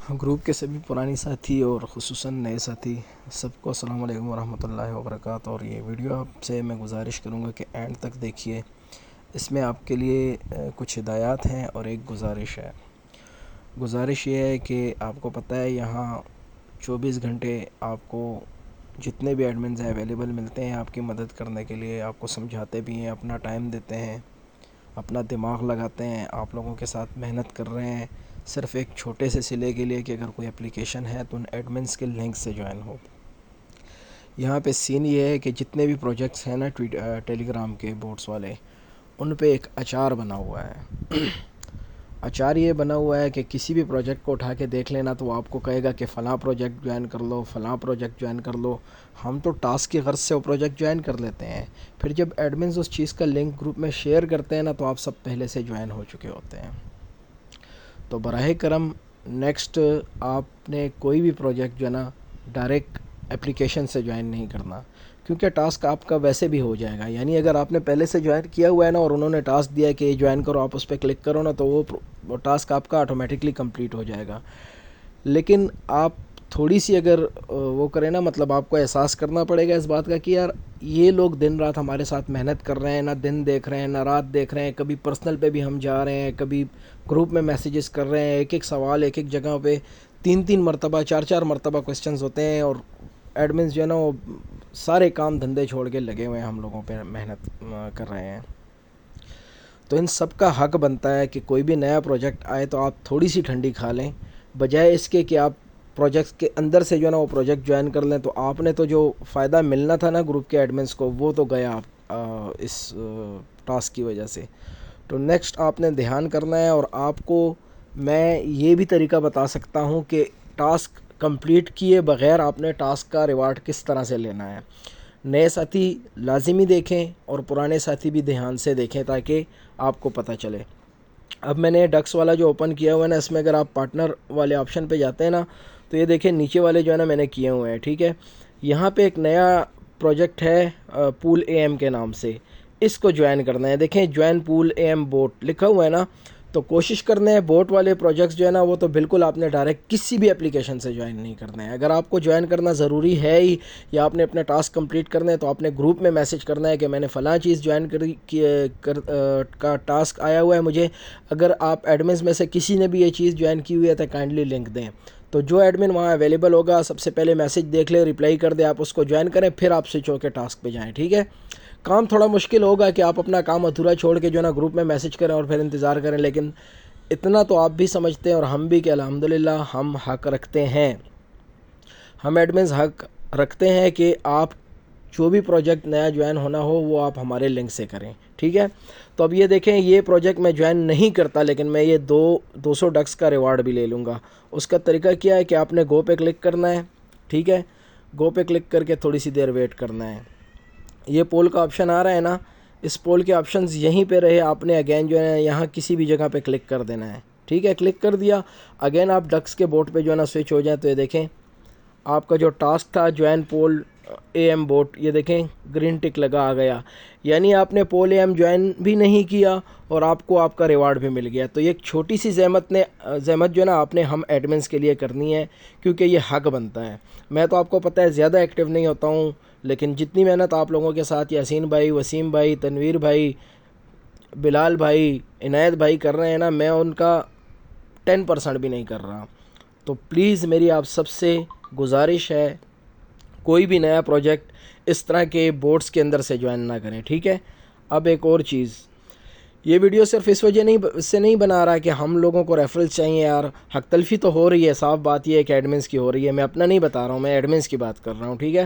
Group کے سبھی پرانی ساتھی اور خصوصاً نئے ساتھی سب کو السلام علیکم ورحمۃ اللہ وبرکاتہ۔ اور یہ ویڈیو آپ سے میں گزارش کروں گا کہ اینڈ تک دیکھیے، اس میں آپ کے لیے کچھ ہدایات ہیں اور ایک گزارش ہے۔ گزارش یہ ہے کہ آپ کو پتہ ہے یہاں 24 گھنٹے آپ کو جتنے بھی ایڈمنز ہیں اویلیبل ملتے ہیں آپ کی مدد کرنے کے لیے، آپ کو سمجھاتے بھی ہیں، اپنا ٹائم دیتے ہیں، اپنا دماغ لگاتے ہیں، آپ لوگوں کے ساتھ محنت کر رہے ہیں صرف ایک چھوٹے سے صلے کے لیے کہ اگر کوئی اپلیکیشن ہے تو ان ایڈمنس کے لنک سے جوائن ہو۔ یہاں پہ سین یہ ہے کہ جتنے بھی پروجیکٹس ہیں نا ٹیلی گرام کے بورڈز والے، ان پہ ایک اچار بنا ہوا ہے۔ اچار یہ بنا ہوا ہے کہ کسی بھی پروجیکٹ کو اٹھا کے دیکھ لینا تو وہ آپ کو کہے گا کہ فلاں پروجیکٹ جوائن کر لو، فلاں پروجیکٹ جوائن کر لو۔ ہم تو ٹاسک کی غرض سے وہ پروجیکٹ جوائن کر لیتے ہیں، پھر جب ایڈمنز اس چیز کا لنک گروپ میں شیئر کرتے ہیں نا تو آپ سب پہلے سے جوائن ہو چکے ہوتے ہیں۔ تو براہ کرم نیکسٹ آپ نے کوئی بھی پروجیکٹ جو ہے نا ڈائریکٹ اپلیکیشن سے جوائن نہیں کرنا، کیونکہ ٹاسک آپ کا ویسے بھی ہو جائے گا۔ یعنی اگر آپ نے پہلے سے جوائن کیا ہوا ہے نا اور انہوں نے ٹاسک دیا ہے کہ جوائن کرو، آپ اس پہ کلک کرو نا تو وہ ٹاسک آپ کا آٹومیٹکلی کمپلیٹ ہو جائے گا۔ لیکن آپ تھوڑی سی اگر وہ کریں نا، مطلب آپ کو احساس کرنا پڑے گا اس بات کا کہ یار یہ لوگ دن رات ہمارے ساتھ محنت کر رہے ہیں، نہ دن دیکھ رہے ہیں نہ رات دیکھ رہے ہیں، کبھی پرسنل پہ بھی ہم جا رہے ہیں، کبھی گروپ میں میسیجز کر رہے ہیں، ایک ایک سوال ایک ایک جگہ پہ 3 مرتبہ 4 مرتبہ کوسچنز ہوتے ہیں، اور ایڈمنز جو ہے نا وہ سارے کام دھندے چھوڑ کے لگے ہوئے ہیں ہم لوگوں پہ محنت کر رہے ہیں۔ تو ان سب کا حق بنتا ہے کہ کوئی بھی نیا پروجیکٹ آئے تو آپ تھوڑی سی ٹھنڈی کھا لیں، بجائے اس کے کہ آپ پروجیکٹ کے اندر سے جو ہے نا وہ پروجیکٹ جوائن کر لیں۔ تو آپ نے تو جو فائدہ ملنا تھا نا گروپ کے ایڈمنس کو وہ تو گیا اس ٹاسک کی وجہ سے۔ تو نیکسٹ آپ نے دھیان کرنا ہے، اور آپ کو میں یہ بھی طریقہ بتا سکتا ہوں کہ ٹاسک کمپلیٹ کیے بغیر آپ نے ٹاسک کا ریوارڈ کس طرح سے لینا ہے۔ نئے ساتھی لازمی دیکھیں اور پرانے ساتھی بھی دھیان سے دیکھیں تاکہ آپ کو پتہ چلے۔ اب میں نے ڈکس والا جو اوپن کیا ہوا ہے نا، اس میں اگر آپ پارٹنر والے آپشن پہ جاتے ہیں نا تو یہ دیکھیں نیچے والے جو ہے نا میں نے کیے ہوئے ہیں، ٹھیک ہے۔ یہاں پہ ایک نیا پروجیکٹ ہے پول اے ایم کے نام سے، اس کو جوائن کرنا ہے۔ دیکھیں join pool A M bot لکھا ہوا ہے نا، تو کوشش کرنا ہے بوٹ والے پروجیکٹس جو ہے نا وہ تو بالکل آپ نے ڈائریکٹ کسی بھی اپلیکیشن سے جوائن نہیں کرنا ہے۔ اگر آپ کو جوائن کرنا ضروری ہے ہی یا آپ نے اپنا ٹاسک کمپلیٹ کرنا ہے تو آپ نے گروپ میں میسج کرنا ہے کہ میں نے فلاں چیز جوائن کا ٹاسک آیا ہوا ہے مجھے، اگر آپ ایڈمنز میں سے کسی نے بھی یہ چیز جوائن کی ہوئی ہے تو کائنڈلی لنک دیں۔ تو جو ایڈمن وہاں اویلیبل ہوگا سب سے پہلے میسج دیکھ لے، رپلائی کر دے، آپ اس کو جوائن کریں، پھر آپ سوئچ ہو کے ٹاسک پہ جائیں، ٹھیک ہے۔ کام تھوڑا مشکل ہوگا کہ آپ اپنا کام ادھورا چھوڑ کے جو ہے نا گروپ میں میسج کریں اور پھر انتظار کریں، لیکن اتنا تو آپ بھی سمجھتے ہیں اور ہم بھی کہ الحمدللہ ہم حق رکھتے ہیں، ہم ایڈمنز حق رکھتے ہیں کہ آپ جو بھی پروجیکٹ نیا جوائن ہونا ہو وہ آپ ہمارے لنک سے کریں، ٹھیک ہے۔ تو اب یہ دیکھیں یہ پروجیکٹ میں جوائن نہیں کرتا لیکن میں یہ 200 ڈکس کا ریوارڈ بھی لے لوں گا۔ اس کا طریقہ کیا ہے کہ آپ نے گو پہ کلک کرنا ہے، ٹھیک ہے۔ گو پہ کلک کر کے تھوڑی سی دیر ویٹ کرنا ہے۔ یہ پول کا آپشن آ رہا ہے نا، اس پول کے آپشنز یہیں پہ رہے، آپ نے اگین جو ہے یہاں کسی بھی جگہ پہ کلک کر دینا ہے، ٹھیک ہے۔ کلک کر دیا، اگین آپ ڈکس کے بوٹ پہ جو ہے نا سوئچ ہو جائیں تو یہ دیکھیں آپ کا جو ٹاسک تھا join pool A M bot, یہ دیکھیں گرین ٹک لگا آ گیا، یعنی آپ نے پول اے ایم جوائن بھی نہیں کیا اور آپ کو آپ کا ریوارڈ بھی مل گیا۔ تو یہ ایک چھوٹی سی زحمت جو ہے نا آپ نے ہم ایڈمنس کے لیے کرنی ہے، کیونکہ یہ حق بنتا ہے۔ میں تو آپ کو پتہ ہے زیادہ ایکٹیو نہیں ہوتا ہوں، لیکن جتنی محنت آپ لوگوں کے ساتھ یاسین بھائی، وسیم بھائی، تنویر بھائی، بلال بھائی، عنایت بھائی کر رہے ہیں نا، میں ان کا 10% بھی نہیں کر رہا۔ تو پلیز میری آپ سب سے گزارش ہے کوئی بھی نیا پروجیکٹ اس طرح کے بورڈز کے اندر سے جوائن نہ کریں، ٹھیک ہے۔ اب ایک اور چیز، یہ ویڈیو صرف اس سے نہیں بنا رہا کہ ہم لوگوں کو ریفرنس چاہیے، یار حق تلفی تو ہو رہی ہے، صاف بات یہ ہے کہ ایڈمنس کی ہو رہی ہے، میں اپنا نہیں بتا رہا ہوں، میں ایڈمنس کی بات کر رہا ہوں، ٹھیک ہے۔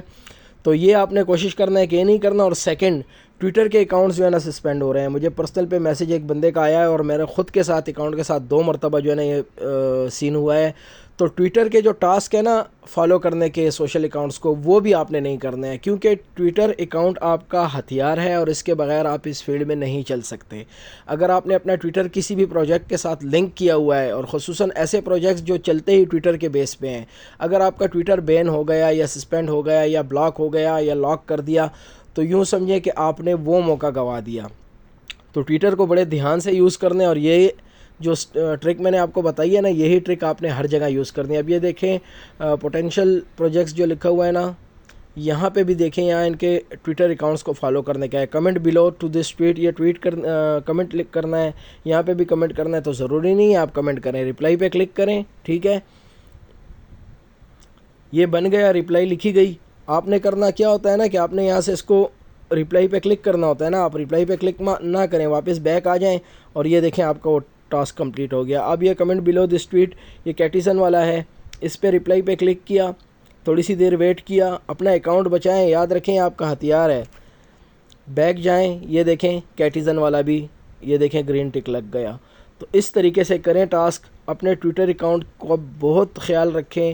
تو یہ آپ نے کوشش کرنا ہے کہ یہ نہیں کرنا۔ اور سیکنڈ، ٹویٹر کے اکاؤنٹس جو ہے نا سسپینڈ ہو رہے ہیں۔ مجھے پرسنل پہ میسیج ایک بندے کا آیا ہے اور میرے خود کے ساتھ اکاؤنٹ کے ساتھ 2 مرتبہ جو ہے نا یہ سین ہوا ہے۔ تو ٹویٹر کے جو ٹاسک ہے نا فالو کرنے کے سوشل اکاؤنٹس کو، وہ بھی آپ نے نہیں کرنا ہے، کیونکہ ٹویٹر اکاؤنٹ آپ کا ہتھیار ہے اور اس کے بغیر آپ اس فیلڈ میں نہیں چل سکتے۔ اگر آپ نے اپنا ٹویٹر کسی بھی پروجیکٹ کے ساتھ لنک کیا ہوا ہے، اور خصوصاً ایسے پروجیکٹس جو چلتے ہی ٹویٹر کے بیس پہ ہیں، اگر آپ کا ٹویٹر بین ہو گیا یا سسپینڈ ہو گیا یا بلاک ہو گیا یا لاک کر دیا تو یوں سمجھیں کہ آپ نے وہ موقع گوا دیا۔ تو ٹویٹر کو بڑے دھیان سے یوز کرنے، اور یہ جو ٹرک میں نے آپ کو بتائی ہے نا، یہی ٹرک آپ نے ہر جگہ یوز کرنی ہے۔ اب یہ دیکھیں پوٹینشیل پروجیکٹس جو لکھا ہوا ہے نا، یہاں پہ بھی دیکھیں، یہاں ان کے ٹویٹر اکاؤنٹس کو فالو کرنے کا ہے۔ Comment below to this tweet, یہ کمنٹ کرنا ہے، یہاں پہ بھی کمنٹ کرنا ہے، تو ضروری نہیں ہے آپ کمنٹ کریں، رپلائی پہ کلک کریں، ٹھیک ہے۔ یہ بن گیا، رپلائی لکھی گئی۔ آپ نے کرنا کیا ہوتا ہے نا کہ آپ نے یہاں سے اس کو رپلائی پہ کلک کرنا ہوتا ہے نا، آپ رپلائی پہ کلک نہ کریں، واپس بیک آ جائیں، اور یہ دیکھیں آپ کا وہ ٹاسک کمپلیٹ ہو گیا۔ اب یہ کمنٹ بلو دس ٹویٹ، یہ کیٹیزن والا ہے، اس پہ رپلائی پہ کلک کیا، تھوڑی سی دیر ویٹ کیا، اپنا اکاؤنٹ بچائیں، یاد رکھیں آپ کا ہتھیار ہے۔ بیک جائیں، یہ دیکھیں کیٹیزن والا بھی، یہ دیکھیں گرین ٹک لگ گیا۔ تو اس طریقے سے کریں ٹاسک، اپنے ٹویٹر اکاؤنٹ کو بہت خیال رکھیں۔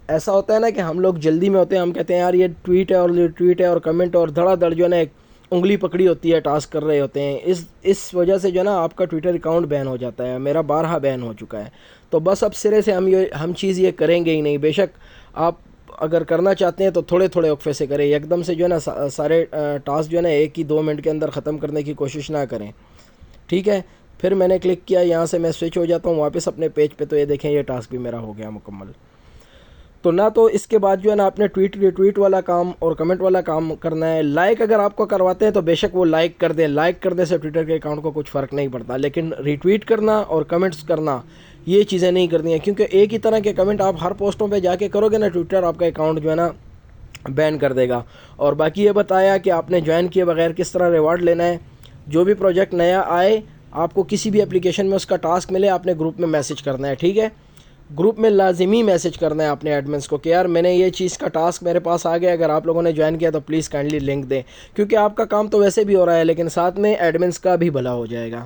ایسا ہوتا ہے نا کہ ہم لوگ جلدی میں ہوتے ہیں، ہم کہتے ہیں یار یہ ٹویٹ ہے اور یہ ٹویٹ ہے اور کمنٹ، اور دھڑا دھڑ جو ہے نا ایک انگلی پکڑی ہوتی ہے، ٹاسک کر رہے ہوتے ہیں، اس وجہ سے جو ہے نا آپ کا ٹویٹر اکاؤنٹ بین ہو جاتا ہے۔ میرا بارہا بین ہو چکا ہے۔ تو بس اب سرے سے ہم چیز یہ کریں گے ہی نہیں۔ بے شک آپ اگر کرنا چاہتے ہیں تو تھوڑے تھوڑے وقفے سے کریں، ایک دم سے جو ہے نا سارے ٹاسک جو ہے نا 1 ہی 2 منٹ کے اندر ختم کرنے کی کوشش نہ کریں، ٹھیک ہے۔ پھر میں نے کلک کیا، یہاں سے میں سوئچ ہو جاتا ہوں واپس اپنے پیج پہ، تو یہ دیکھیں یہ ٹاسک بھی میرا ہو گیا مکمل۔ تو نہ تو اس کے بعد جو ہے نا آپ نے ٹویٹ والا کام اور کمنٹ والا کام کرنا ہے۔ لائک اگر آپ کو کرواتے ہیں تو بے شک وہ لائک کر دیں، لائک کرنے سے ٹویٹر کے اکاؤنٹ کو کچھ فرق نہیں پڑتا، لیکن ریٹویٹ کرنا اور کمنٹس کرنا یہ چیزیں نہیں کرنی ہیں، کیونکہ ایک ہی طرح کے کمنٹ آپ ہر پوسٹوں پہ جا کے کرو گے نا، ٹویٹر آپ کا اکاؤنٹ جو ہے نا بین کر دے گا۔ اور باقی یہ بتایا کہ آپ نے جوائن کیے بغیر کس طرح ریوارڈ لینا ہے۔ جو بھی پروجیکٹ نیا آئے، آپ کو کسی بھی اپلیکیشن میں اس کا ٹاسک ملے، آپ نے گروپ میں میسج کرنا ہے، ٹھیک ہے۔ گروپ میں لازمی میسج کرنا ہے اپنے ایڈمنس کو کہ یار میں نے یہ چیز کا ٹاسک میرے پاس آ گیا، اگر آپ لوگوں نے جوائن کیا تو پلیز کائنڈلی لنک دیں، کیونکہ آپ کا کام تو ویسے بھی ہو رہا ہے، لیکن ساتھ میں ایڈمنس کا بھی بھلا ہو جائے گا۔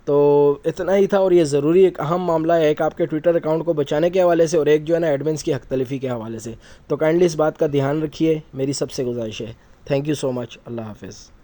تو اتنا ہی تھا، اور یہ ضروری ایک اہم معاملہ ہے، ایک آپ کے ٹویٹر اکاؤنٹ کو بچانے کے حوالے سے، اور ایک جو ہے نا ایڈمنس کی حق تلفی کے حوالے سے۔ تو کائنڈلی اس بات کا دھیان رکھیے، میری سب سے گزارش ہے۔ تھینک یو سو مچ، اللہ حافظ۔